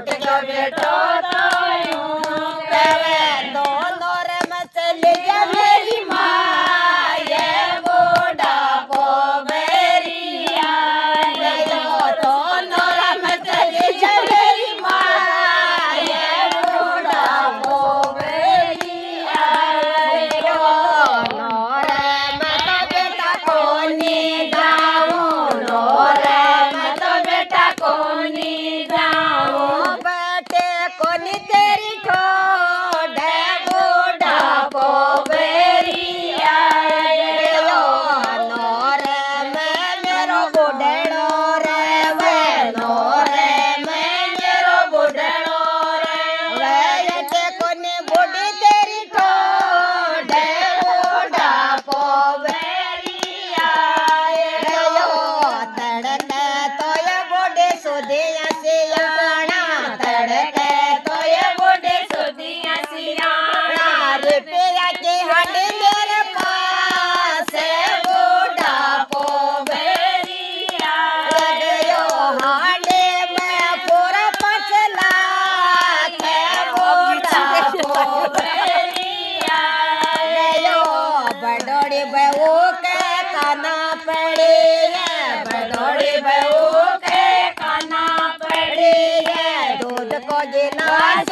ગયો બેઠો તો યું કહેવે દોનો રે મચલી જા મેરી માએ બુઢાપો બેરિયા ગયો દોનો રે મચલી જા મેરી માએ બુઢાપો બેરિયા ગયો નો રે મત બેટા કોની જાઉં નો રે મત બેટા કોની જાऊं बेटे कोनी तेरी ठोडे बूढ़ापो बेरिया गयो नो रे मैं मेरो बुढ़ेड़ो रे वे नो रे मैं मेरो बुढ़ेड़ो रे वे ये कोनी बूढ़ी तेरी ठोडे बूढ़ापो बेरिया गयो तड़के तो ये बूढ़े सुधिया सियाणा तड़के तो ये बूढ़े सुधिया सियाणा रुपया की हड्डी मेरे पास बूढ़ापो बेरिया गयो हांडे में पूरा 5 लाख बूढ़ापो बेरिया गयो बड़ोड़ी बहू के काना पड़ी है बड़ोड़ी बहू के काना पड़ी है दूध को गिलास